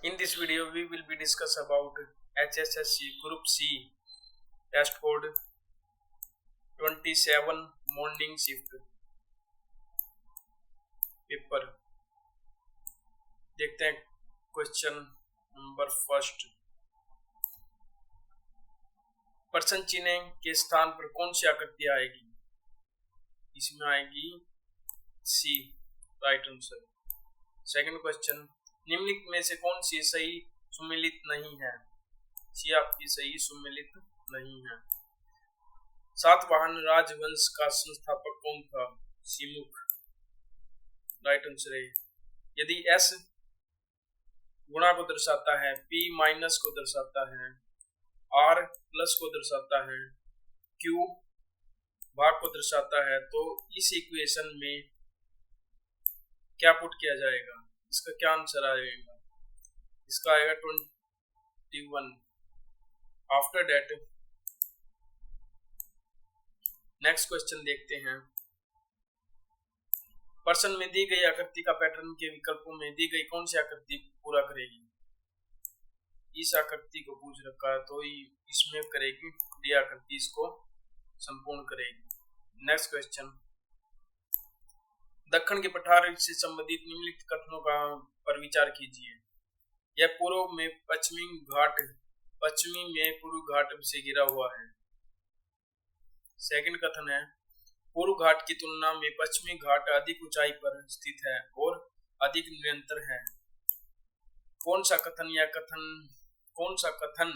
In this video, we will be discuss about HSSC Group C test code 27 morning shift paper. देखते हैं question number first. Person चिन्ह के स्थान पर कौन सी आकृति आएगी? इसमें आएगी सी, राइट आंसर। सेकंड क्वेश्चन, निम्नलिखित में से कौन सी सही सुमेलित नहीं है? सी आपकी सही सुमेलित नहीं है। सातवाहन राजवंश का संस्थापक कौन था? सीमुख, राइट आंसर है। यदि एस गुणा को दर्शाता है, पी माइनस को दर्शाता है, आर प्लस को दर्शाता है, क्यू भाग को दर्शाता है, तो इस इक्वेशन में क्या पुट किया जाएगा? इसका क्या आंसर आएगा? इसका आएगा 21। आफ्टर दैट नेक्स्ट क्वेश्चन देखते हैं। पर्सन में दी गई आकृति का पैटर्न के विकल्पों में दी गई कौन सी आकृति पूरा करेगी? इस आकृति को पूछ रखा है तो इसमें करेगी डी आकृति, इसको संपूर्ण करेगी। नेक्स्ट क्वेश्चन, दक्षिण के पठार से संबंधित निम्नलिखित कथनों का पर विचार कीजिए। यह पूर्व में पश्चिमी में पूर्व घाट से घिरा हुआ है। सेकंड कथन है, पूर्व घाट की तुलना में पश्चिमी घाट अधिक ऊंचाई पर स्थित है और अधिक निरंतर है। कौन सा कथन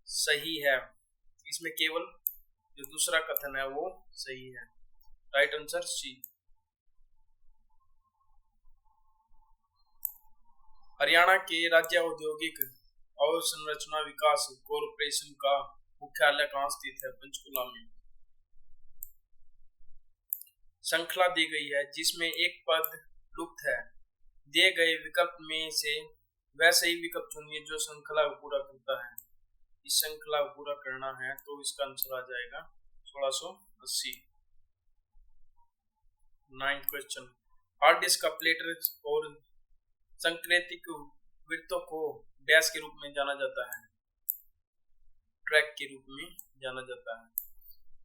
सही है? इसमें केवल जो दूसरा कथन है वो सही है, राइट आंसर सी। हरियाणा के राज्य औद्योगिक अवसंरचना विकास कॉरपोरेशन का मुख्यालय कहाँ स्थित है? पंचकुला में। श्रृंखला दी गई है जिसमें एक पद लुप्त है। दिए गए विकल्प में से वह सही विकल्प चुनिए जो श्रृंखला को पूरा करता है। इस श्रृंखला को पूरा करना है तो इसका आंसर आ जाएगा 1680। 9th क्वेश्चन, हार्ड डिस्क का प्लेटर और संक्रेतिक वृत्तों को डैश के रूप में जाना जाता है, ट्रैक के रूप में जाना जाता है।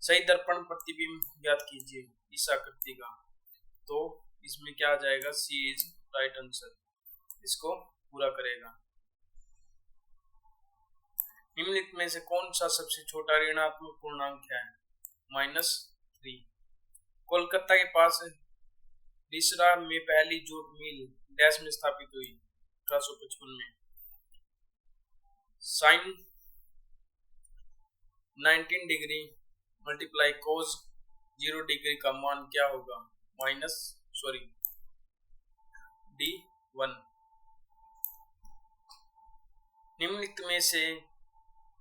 सही दर्पण प्रतिबिंब ज्ञात कीजिए इस आकृति का, तो इसमें क्या आ जाएगा? सी इज राइट आंसर, इसको पूरा करेगा। निम्नलिखित में से कौन सा सबसे छोटा ऋणात्मक पूर्णांक है? -3। कोलकाता के पास रिसरा में पहली जूट मिल डैश में स्थापित हुई 1855 में। Sine 19 degree multiply cos 0 degree का मान क्या होगा? D1। निम्नलिखित में से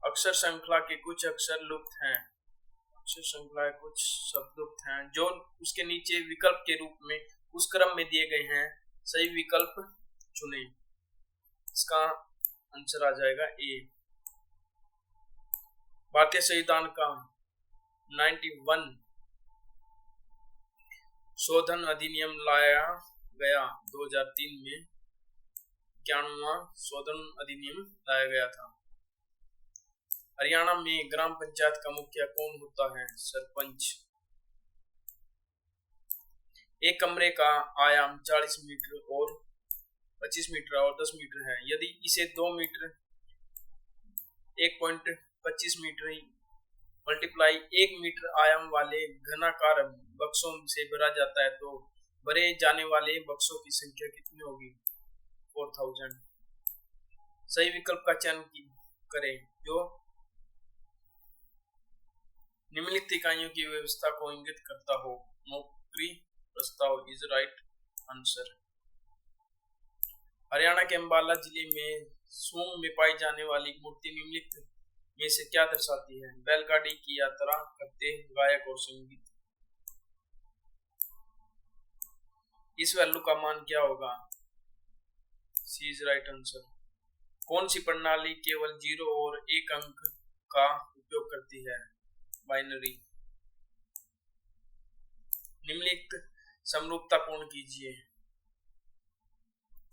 अक्षर श्रृंखला के कुछ अक्षर लुप्त हैं। अक्षर श्रृंखला के कुछ शब्द लुप्त हैं जो उसके नीचे विकल्प के रूप में उस क्रम में दिए गए हैं। सही विकल्प चुने, इसका आंसर आ जाएगा ए। भारतीय संविधान का 91 शोधन अधिनियम लाया गया 2003 में। 91वां शोधन अधिनियम लाया गया था। हरियाणा में ग्राम पंचायत का मुखिया कौन होता है? सरपंच। एक कमरे का आयाम 40 मीटर और 25 मीटर और 10 मीटर है। यदि इसे 2 मीटर 1.25 मीटर मल्टीप्लाई 1 मीटर आयाम वाले घनाकार बक्सों से भरा जाता है तो भरे जाने वाले बक्सों की संख्या कितनी होगी? 4000। सही विकल्प का चयन करें जो निम्नलिखित इकाइयों की व्यवस्था को इंगित करता हो। नौकरी प्रस्ताव इज राइट आंसर। हरियाणा के अंबाला जिले में सूंग में पाई जाने वाली मूर्ति निम्नलिखित में से क्या दर्शाती है? बैलगाड़ी की यात्रा करते गायक और संगीत। इस वैल्यू का मान क्या होगा? सी इज राइट आंसर। कौन सी प्रणाली केवल 0 और 1 अंक का उपयोग करती है? बाइनरी। निम्नलिखित समरूपता पूर्ण कीजिए।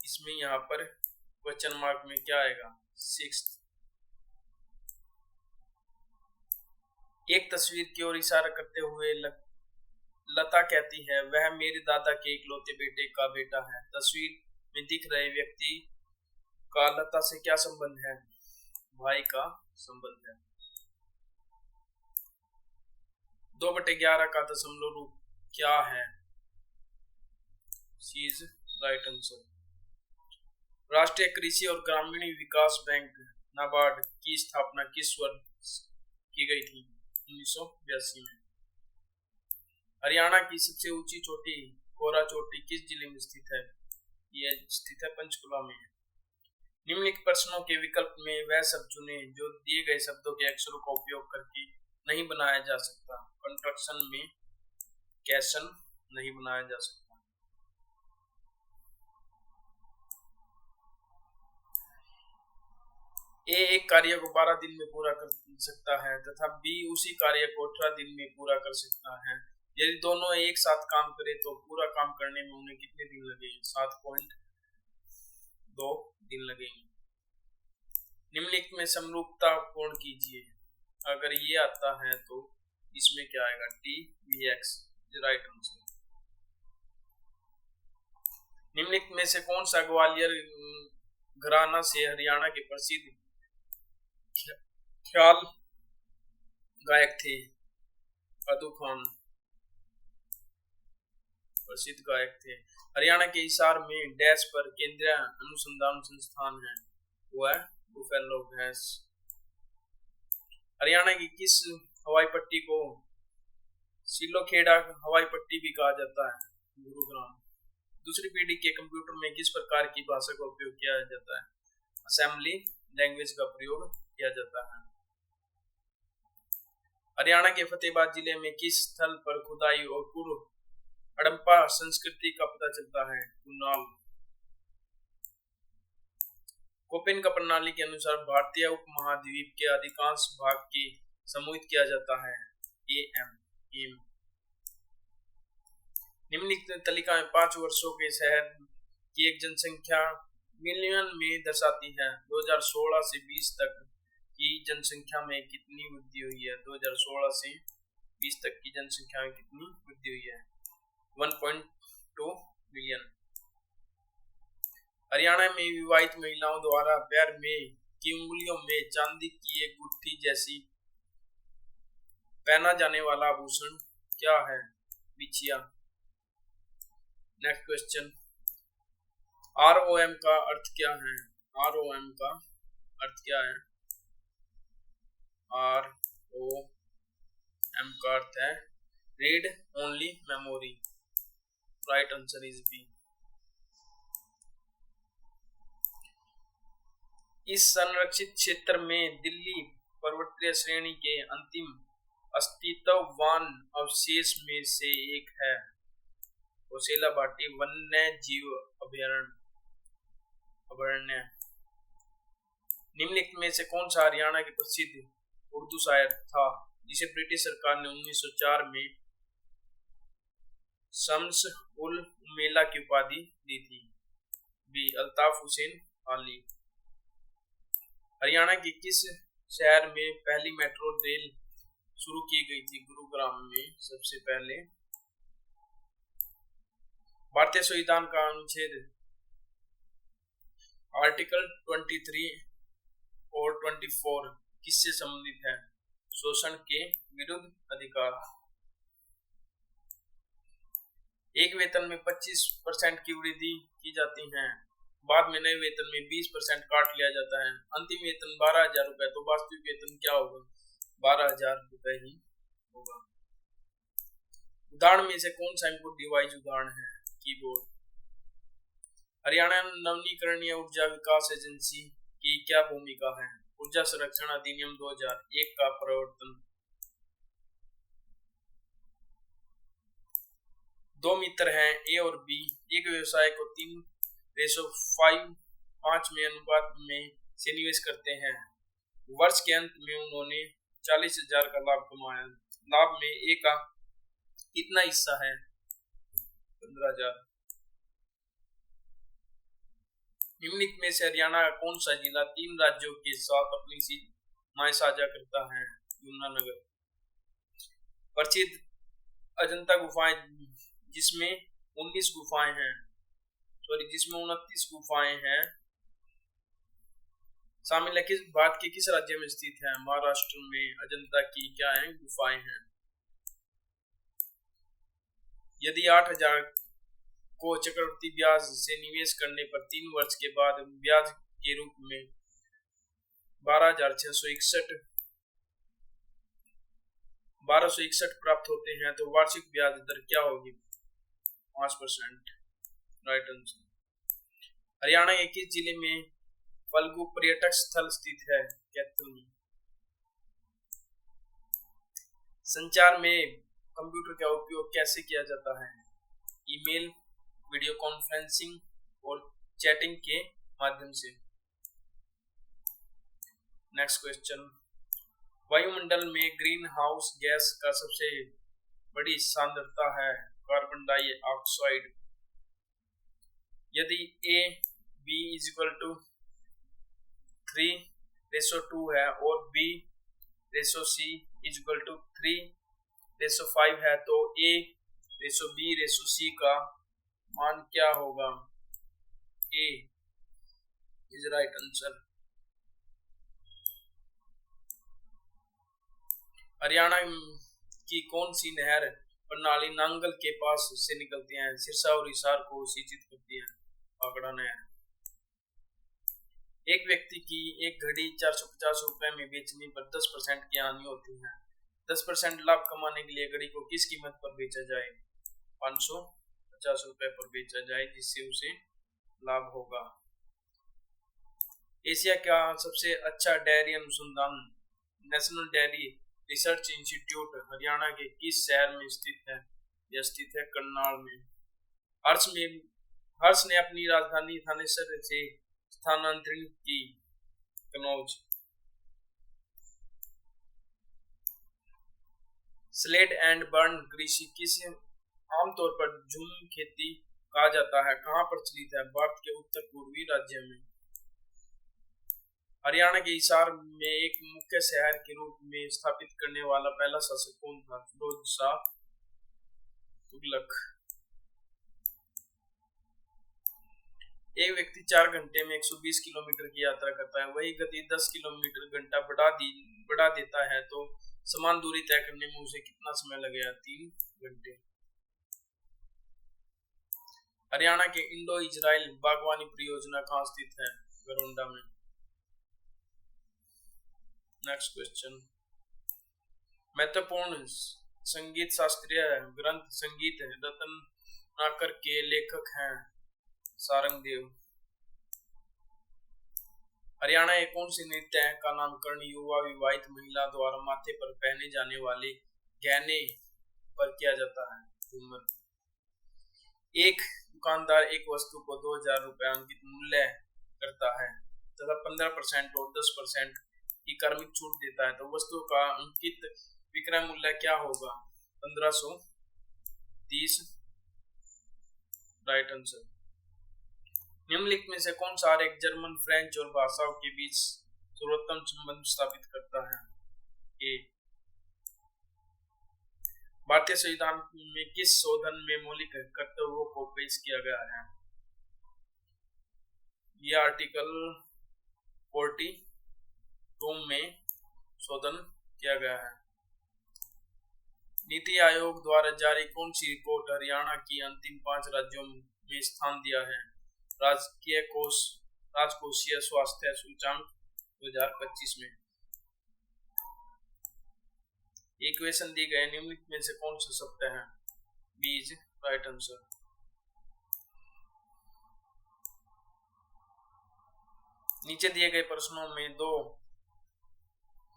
इसमें यहाँ पर क्वेश्चन मार्क में क्या आएगा? 6th। एक तस्वीर की ओर इशारा करते हुए लता कहती है, वह मेरे दादा के इकलौते बेटे का बेटा है। तस्वीर में दिख रहे व्यक्ति का लता से क्या संबंध है? भाई का संबंध है। 2/11 का दशमलव रूप क्या है? सी इज राइट आंसर। राष्ट्रीय कृषि और ग्रामीण विकास बैंक नाबार्ड की स्थापना किस वर्ष की गई थी? 1982 में। हरियाणा की सबसे ऊंची चोटी कोरा चोटी किस जिले में स्थित है? यह स्थित है पंचकुला में। निम्नलिखित प्रश्नों के विकल्प में वह शब्द चुने जो दिए गए शब्दों के अक्षरों का उपयोग करके नहीं बनाया जा सकता। कंस्ट्रक्शन में कैशन नहीं बनाया जा सकता। ए एक कार्य को 12 दिन में पूरा कर सकता है तथा बी उसी कार्य को 18 दिन में पूरा कर सकता है। यदि दोनों एक साथ काम करें तो पूरा काम करने में उन्हें कितने दिन लगेंगे? 7.2 दिन लगेंगे। निम्नलिखित में समरूपता पूर्ण कीजिए। अगर ये आता है तो इसमें क्या आएगा? TVX right answer. निम्नलिखित में से कौन सा ग्वालियर घराना से हरियाणा के प्रसिद्ध ख्याल गायक थे? अदू खान प्रसिद्ध गायक थे। हरियाणा के हिसार में डैश पर केंद्रीय अनुसंधान संस्थान है, वो है बुफेलो भैंस। हरियाणा की किस हवाई पट्टी को सिलोखेड़ा हवाई पट्टी भी कहा जाता है? गुरुग्राम। दूसरी पीढ़ी के कंप्यूटर में किस प्रकार की भाषा का उपयोग किया जाता है? असेंबली लैंग्वेज का प्रयोग किया जाता है। हरियाणा के फतेहाबाद जिले में किस स्थल पर खुदाई और पूर्व हड़प्पा संस्कृति का पता चलता है? कुनाल। कोपेन का प्रणाली के अनुसार भारतीय उपमहाद्वीप के अधिकांश भाग की समूहित किया जाता है। एम। निम्नलिखित तालिका में 5 वर्षों के शहर की एक जनसंख्या मिलियन में दर्शाती है। 2016 से 20 तक की जनसंख्या में कितनी वृद्धि हुई है? 2016 से 20 तक की जनसंख्या में कितनी वृद्धि हुई है? 1.2 मिलियन। हरियाणा में विवाहित महिलाओं द्वारा पैर में की उंगलियों में चांदी की एक गुत्थी जैसी पहना जाने वाला आभूषण क्या है? बिछिया। Next question. ROM का अर्थ क्या है? ROM का अर्थ क्या है? ROM का अर्थ है read only memory. Right answer is B. इस संरक्षित क्षेत्र में दिल्ली पर्वतीय श्रेणी के अंतिम अस्तित्ववान अवशेष में से एक है कोसेला भाटी वन्य जीव अभयारण्य। निम्नलिखित में से कौन सा हरियाणा के प्रसिद्ध उर्दू शायर था जिसे ब्रिटिश सरकार ने 1904 में शम्स उल उम्मेला की उपाधि दी थी? बी अल्ताफ हुसैन अली। हरियाणा के किस शहर में पहली मेट्रो रेल शुरू की गई थी? गुरुग्राम में सबसे पहले। भारतीय संविधान का अनुच्छेद आर्टिकल 23 और 24 किससे संबंधित है? शोषण के विरुद्ध अधिकार। एक वेतन में 25% की वृद्धि की जाती है, बाद में नए वेतन में 20% काट लिया जाता है। अंतिम वेतन 12,000 रुपए, तो वास्तविक वेतन क्या होगा? 12,000 रुपए ही होगा। उदाहरण में से कौन सा इनपुट डिवाइस उदाहरण है? कीबोर्ड। हरियाणा नवीकरणीय ऊर्जा विकास एजेंसी की क्या भूमिका है? ऊर्जा संरक्षण अधिनियम 2001 का प्रवर्तन। 2 मित्र हैं ए और बी, एक व्यवसाय को 3:5 में अनुपात में से निवेश करते हैं। वर्ष के अंत में उन्होंने 40,000 का लाभ कमाया। लाभ में ए का कितना हिस्सा है? 15,000। निम्नलिखित में से हरियाणा का कौन सा जिला 3 राज्यों के साथ अपनी सीमाएं साझा करता है? यमुनानगर। प्रसिद्ध अजंता गुफाएं जिसमें 29 गुफाएं हैं, जिसमें 29 गुफाएं हैं, शामिल है किस भारत के किस राज्य में स्थित है? महाराष्ट्र में अजंता की क्या है? गुफाएं हैं। यदि 8,000 को चक्रवृद्धि ब्याज से निवेश करने पर 3 वर्ष के बाद ब्याज के रूप में 1261 प्राप्त होते हैं तो वार्षिक ब्याज दर क्या होगी? 5%। Right answer. हरियाणा के किस जिले में फल्गु पर्यटक स्थल स्थित है? कैथल में। संचार में कंप्यूटर का उपयोग कैसे किया जाता है? ईमेल, वीडियो कॉन्फ्रेंसिंग और चैटिंग के माध्यम से। नेक्स्ट क्वेश्चन, वायुमंडल में ग्रीन हाउस गैस का सबसे बड़ी सांद्रता है कार्बन डाइऑक्साइड। यदि A B = 3:2 है और B:C = 3:5 है तो A:B:C का मान क्या होगा? A is right answer. Haryana की कौन सी नहर प्रणाली नांगल के पास से निकलती है? सिरसा और हिसार को सिंचित करती है। आंकड़ा नहर। एक व्यक्ति की एक घड़ी 450 रुपए में बेचने पर 10% की हानि होती है। 10% लाभ कमाने के लिए घड़ी को किस कीमत पर बेचा जाए? 550 रुपए पर बेचा जाए, जिससे उसे लाभ होगा। एशिया का सबसे अच्छा डेयरी अनुसंधान national dairy research institute Haryana के किस शहर में स्थित है? यह स्थित है करनाल में। हर्ष ने अपनी राजधानी थानेसर से स्थानांतरित की कनौज। स्लेड एंड बर्न कृषि किस आमतौर पर झूम खेती कहा जाता है, कहाँ प्रचलित है? भारत के उत्तर पूर्वी राज्य में। हरियाणा के हिसार में एक मुख्य शहर के रूप में स्थापित करने वाला पहला शासक कौन था? फिरोज शाह तुगलक। एक व्यक्ति 4 घंटे में 120 किलोमीटर की यात्रा करता है, वही गति 10 किलोमीटर घंटा बढ़ा देता है तो समान दूरी तय करने में उसे कितना समय लगेगा? 3 घंटे। हरियाणा के इंडो इजराइल बागवानी परियोजना कहाँ स्थित है? गरोंडा में। नेक्स्ट क्वेश्चन, महत्वपूर्ण संगीत शास्त्रीय ग्रंथ संगीत रत्नाकर के लेखक हैं सारंगदेव। हरियाणा एक कौन सी नृत्य है का नामकरण युवा विवाहित महिला द्वारा माथे पर पहने जाने वाले गहने पर किया जाता है? झूमर। एक दुकानदार एक वस्तु को 2000 रुपए अंकित मूल्य करता है तथा 15% और 10% की कार्मिक छूट देता है तो वस्तु का अंकित विक्रय मूल्य क्या होगा? 1530। Right answer. निम्नलिखित में से कौन सा आरेख जर्मन, फ्रेंच और भाषाओं के बीच सर्वोत्तम संबंध स्थापित करता है? ए। भारतीय संविधान में किस शोधन में मौलिक कर्तव्यों को पेश किया गया है? यह आर्टिकल 42 में शोधन किया गया है। नीति आयोग द्वारा जारी कौन सी रिपोर्ट हरियाणा की अंतिम 5 राज्यों में स्थान दिया है? राजकोषीय स्वास्थ्य सूचांक 2025 में। इक्वेशन दी गए निम्नलिखित में से कौन सा सत्य है? बीज। Right answer. नीचे दिए गए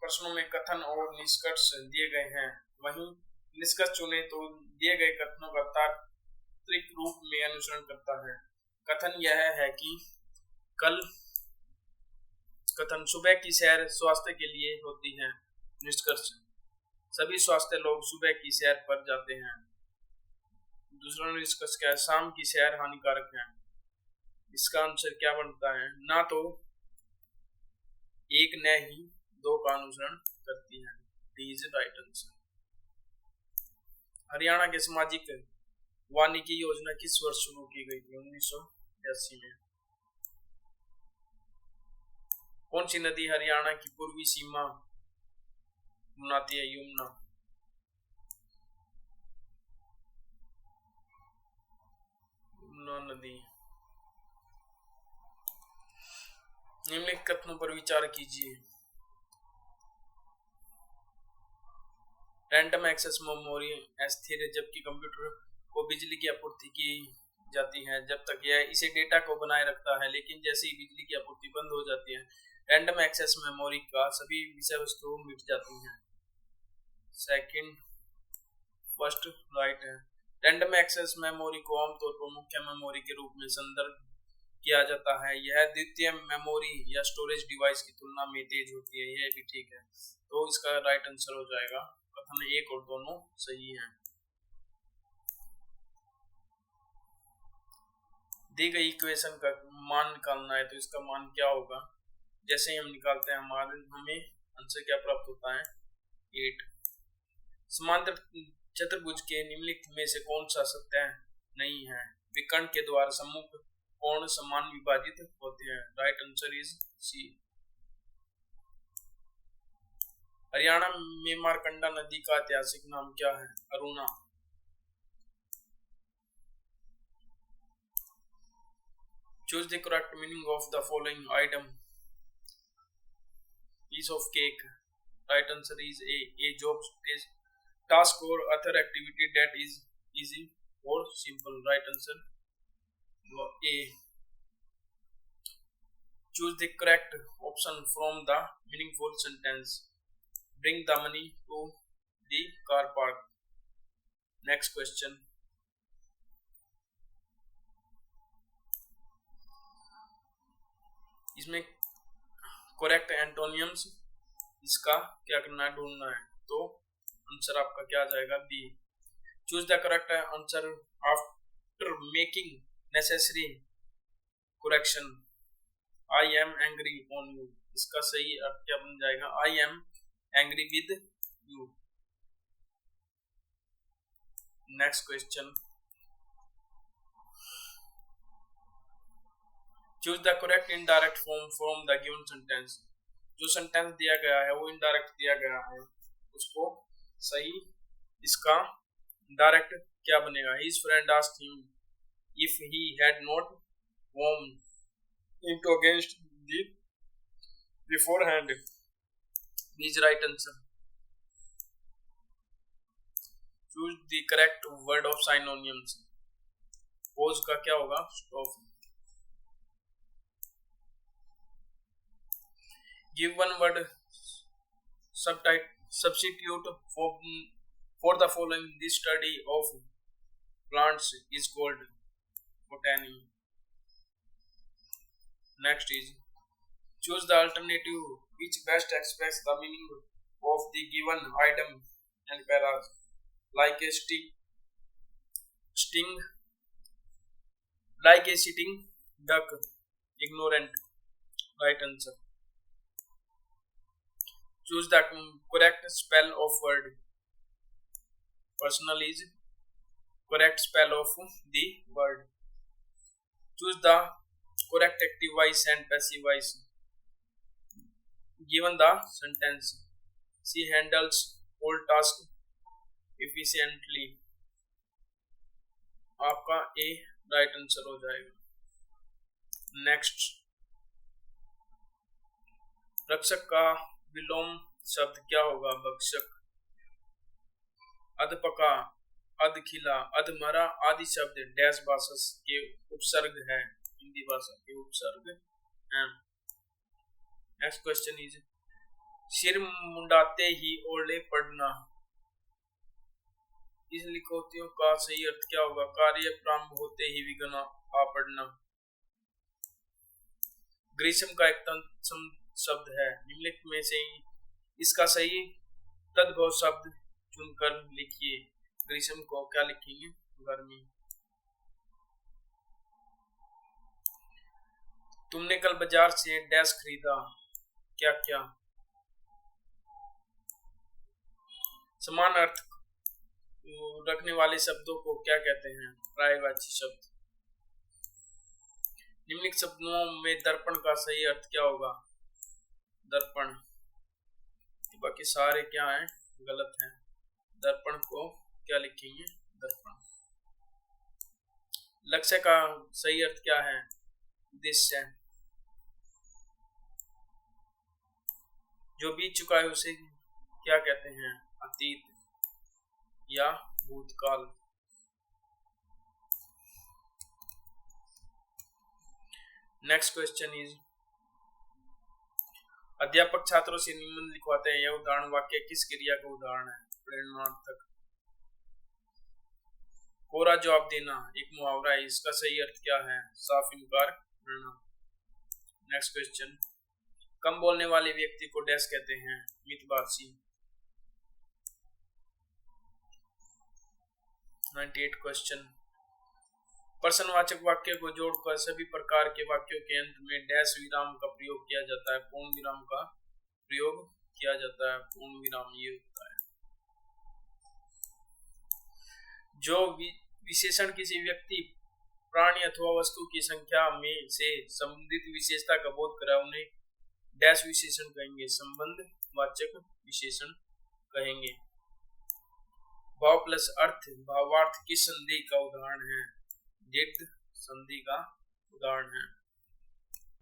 प्रश्नों में कथन और निष्कर्ष दिए गए हैं, वहीं निष्कर्ष चुने तो दिए गए कथनों का तात्विक रूप में अनुसरण करता है। कथन यह है कि कथन सुबह की सैर स्वास्थ्य के लिए होती है। निष्कर्ष सभी स्वास्थ्य लोग सुबह की सैर पर जाते हैं। दूसरा निष्कर्ष क्या है? शाम की सैर हानिकारक है। इसका आंसर क्या बनता है? ना तो एक न ही दो का अनुसरण करती है। D is right answer. Haryana के सामाजिक वानिकी योजना किस वर्ष शुरू की गई थी? 1982 में। कौन सी नदी हरियाणा की पूर्वी सीमा बनाती है? यमुना। यमुना नदी। निम्नलिखित कथनों पर विचार कीजिए। रैंडम एक्सेस मेमोरी अस्थिर है, जबकि कंप्यूटर को बिजली की आपूर्ति की जाती है जब तक यह इसे डेटा को बनाए रखता है, लेकिन जैसे ही बिजली की आपूर्ति बंद हो जाती है रैंडम एक्सेस मेमोरी का सभी विषय वस्तु मिट जाती हैं। सेकंड फर्स्ट राइट है। रैंडम एक्सेस मेमोरी को आमतौर पर मुख्य मेमोरी के रूप में संदर्भ किया जाता है। यह द्वितीय मेमोरी या स्टोरेज डिवाइस की तुलना में तेज होती है। यह भी ठीक है, तो इसका राइट आंसर हो जाएगा कथन एक और दोनों सही हैं। दी गई इक्वेशन का मान निकालना है, तो इसका मान क्या होगा? जैसे ही हम निकालते हैं हमें आंसर क्या प्राप्त होता है? 8। समांतर चतुर्भुज के निम्नलिखित में से कौन सा सत्य नहीं है? विकर्ण के द्वारा सम्मुख कोण समान विभाजित होते हैं। Right answer is C. Haryana में मारकंडा नदी का ऐतिहासिक नाम क्या है? Aruna. Choose the correct meaning of the following item. Piece of cake. Right answer is A. A job is task or other activity that is easy or simple. Right answer A. Choose the correct option from the meaningful sentence. Bring the money to the car park. Next question. इसमें correct एंटोनियम्स इसका क्या करना है? ढूंढना है। तो answer आपका क्या आ जाएगा? B. Choose the correct answer after making necessary correction. I am angry on you, इसका सही अर्थ क्या बन जाएगा? I am angry with you. Next question. Choose the correct indirect form from the given sentence. जो सेंटेंस दिया गया है वो इनडायरेक्ट दिया गया है, उसको सही इसका डायरेक्ट क्या बनेगा? His friend asked him if he had not warmed into against the beforehand. Is right answer. Choose the correct word of synonyms. Pause का क्या होगा? Stop. Give one word substitute for the following. This study of plants is called botany. Next is choose the alternative which best express the meaning of the given item and paras. Like a sting, like a sitting duck, ignorant. Right answer. Choose the correct spell of word. Personal is correct spell of the word. Choose the correct active voice and passive voice given the sentence. She handles all tasks efficiently. आपका A right answer हो जाएगा। Next, रक्षक का विलोम शब्द क्या होगा? भक्षक। अधपका, अधखिला, अधमरा आदि शब्द डैश भाषा के उपसर्ग है, हिंदी भाषा के उपसर्ग हैं। नेक्स्ट क्वेश्चन इज सिर मुंडाते ही ओले पड़ना। इस लिखोतियों का सही अर्थ क्या होगा? कार्य प्रारंभ होते ही विघ्न आ पड़ना। ग्रीष्म का एक शब्द है, निम्नलिखित में से इसका सही तद्भव शब्द चुनकर लिखिए। ग्रीष्म को क्या लिखेंगे? गर्मी। तुमने कल बाजार से डैश खरीदा, क्या क्या। समान अर्थ रखने वाले शब्दों को क्या कहते हैं, पर्यायवाची शब्द। निम्नलिखित शब्दों में दर्पण का सही अर्थ क्या होगा, दर्पण। बाकी सारे क्या हैं, गलत हैं। दर्पण को क्या लिखेंगे, दर्पण। लक्ष्य का सही अर्थ क्या है, उद्देश्य। जो बीत चुका है उसे क्या कहते हैं, अतीत या भूतकाल। नेक्स्ट क्वेश्चन इज, अध्यापक छात्रों से निबंध लिखवाते हैं, यह उदाहरण वाक्य किस क्रिया का उदाहरण है, प्रेरणार्थक। कोरा जवाब देना एक मुहावरा है, इसका सही अर्थ क्या है, साफ इनकार करना। नेक्स्ट क्वेश्चन, कम बोलने वाले व्यक्ति को डैश कहते हैं, मितभाषी। 98 क्वेश्चन, प्रश्नवाचक वाक्य को जोड़कर सभी प्रकार के वाक्यों के अंत में डैश विराम का प्रयोग किया जाता है, पूर्ण विराम का प्रयोग किया जाता है, पूर्ण विराम ये होता है। जो विशेषण किसी व्यक्ति, प्राणी अथवा वस्तु की संख्या में से संबंधित विशेषता का बोध करा उन्हें डैश विशेषण कहेंगे, संबंध वाचक विशेषण कहेंगे। भाव प्लस अर्थ, भावार्थ किस संधि का उदाहरण है, दीर्घ संधि का उदाहरण है।